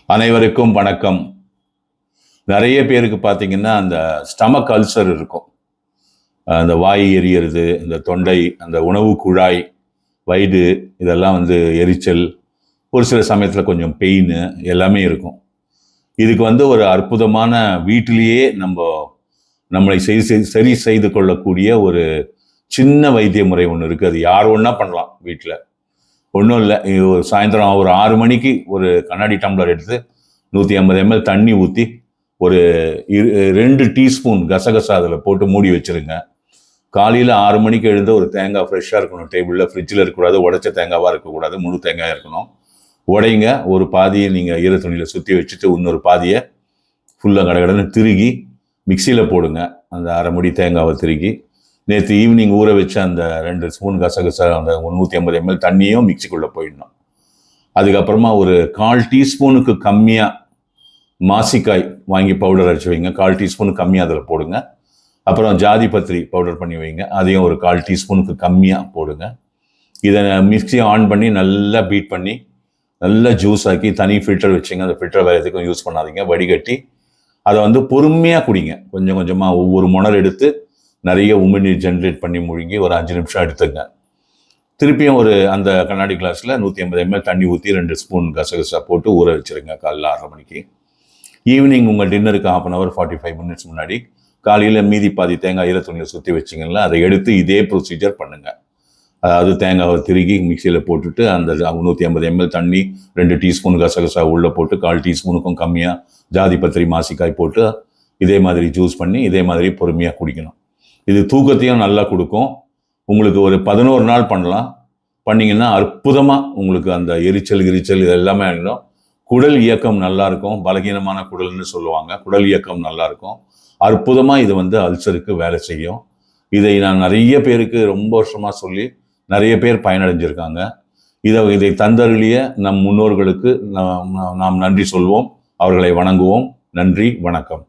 அனைவருக்கும் வணக்கம். நிறைய பேருக்கு பார்த்தீங்கன்னா அந்த ஸ்டமக் அல்சர் இருக்கும். அந்த வாய் எரியறது, இந்த தொண்டை, அந்த உணவு குழாய், வயிறு இதெல்லாம் எரிச்சல், ஒரு சில சமயத்தில் கொஞ்சம் பெயின் எல்லாமே இருக்கும். இதுக்கு ஒரு அற்புதமான வீட்டிலேயே நம்மளை சரி செய்து கொள்ளக்கூடிய ஒரு சின்ன வைத்திய முறை ஒன்று இருக்குது. அது யார் ஒன்றா பண்ணலாம் வீட்டில். ஒன்றும் இல்லை, ஒரு சாயந்தரம் ஒரு 6 மணிக்கு ஒரு கண்ணாடி டம்ளர் எடுத்து 150 ml தண்ணி ஊற்றி ஒரு 2 டீஸ்பூன் கசகசா அதில் போட்டு மூடி வச்சுருங்க. காலையில் 6 மணிக்கு எழுந்த ஒரு தேங்காய் ஃப்ரெஷ்ஷாக இருக்கணும், டேபிளில் ஃப்ரிட்ஜில் இருக்கக்கூடாது, உடைச்ச தேங்காவாக இருக்கக்கூடாது, முழு தேங்காயாக இருக்கணும். உடைங்க, ஒரு பாதியை நீங்கள் ஈர துணியில் சுற்றி வச்சுட்டு இன்னொரு பாதியை ஃபுல்லாக கடகடன்னு திருகி மிக்சியில் போடுங்க. அந்த 1/2 முடி தேங்காவை திருகி நேற்று ஈவினிங் ஊற வச்சு அந்த 2 ஸ்பூன் கசகசா அந்த 150 ml தண்ணியும் மிக்சிக்குள்ளே போயிடணும். அதுக்கப்புறமா ஒரு 1/4 டீஸ்பூனுக்கு கம்மியாக மாசிக்காய் வாங்கி பவுடர் அரைச்சி வைங்க. 1/4 டீஸ்பூனுக்கு கம்மியாக அதில் போடுங்க. அப்புறம் ஜாதி பத்திரி பவுடர் பண்ணி வைங்க, அதையும் ஒரு 1/4 டீஸ்பூனுக்கு கம்மியாக போடுங்க. இதை மிக்சியை ஆன் பண்ணி நல்லா பீட் பண்ணி நல்லா ஜூஸ் ஆக்கி தனி ஃபில்டர் வச்சுங்க. அந்த ஃபில்டர் வேறு எதுக்கும் யூஸ் பண்ணாதீங்க. வடிகட்டி அதை பொறுமையாக குடிங்க. கொஞ்சம் கொஞ்சமாக ஒவ்வொரு முணர் எடுத்து நிறைய உமிழ்நீர் ஜென்ரேட் பண்ணி முழுங்கி ஒரு 5 நிமிஷம் எடுத்துங்க. திருப்பியும் அந்த கண்ணாடி கிளாஸில் 150 ml தண்ணி ஊற்றி 2 ஸ்பூன் கசகசா போட்டு ஊற வச்சுருங்க. காலையில் 6:30 மணிக்கு. ஈவினிங் உங்கள் டின்னருக்கு 1/2 hour 45 minutes முன்னாடி காலையில் மீதி பாதி தேங்காய் ஈர துணியை சுற்றி வச்சிங்கன்னா அதை எடுத்து இதே ப்ரொசீஜர் பண்ணுங்கள். அதாவது தேங்காவை திருகி மிக்சியில் போட்டுட்டு அந்த 150 ml தண்ணி 2 டீஸ்பூன் கசகசா உள்ளே போட்டு 1/4 டீஸ்பூனுக்கும் கம்மியாக ஜாதி பத்திரி மாசிக்காய் போட்டு இதே மாதிரி ஜூஸ் பண்ணி இதே மாதிரி பொறுமையாக குடிக்கணும். இது தூக்கத்தையும் நல்லா கொடுக்கும். உங்களுக்கு ஒரு 11 நாள் பண்ணலாம். பண்ணிங்கன்னா அற்புதமாக உங்களுக்கு அந்த எரிச்சல் இது எல்லாமே ஆகிடும். குடல் இயக்கம் நல்லா இருக்கும். பலகீனமான குடல்னு சொல்லுவாங்க. குடல் இயக்கம் நல்லா இருக்கும். அற்புதமாக இது அல்சருக்கு வேலை செய்யும். இதை நான் நிறைய பேருக்கு ரொம்ப வருஷமாக சொல்லி நிறைய பேர் பயனடைஞ்சிருக்காங்க. இதை தந்தருளிய நம் முன்னோர்களுக்கு நாம் நன்றி சொல்வோம், அவர்களை வணங்குவோம். நன்றி, வணக்கம்.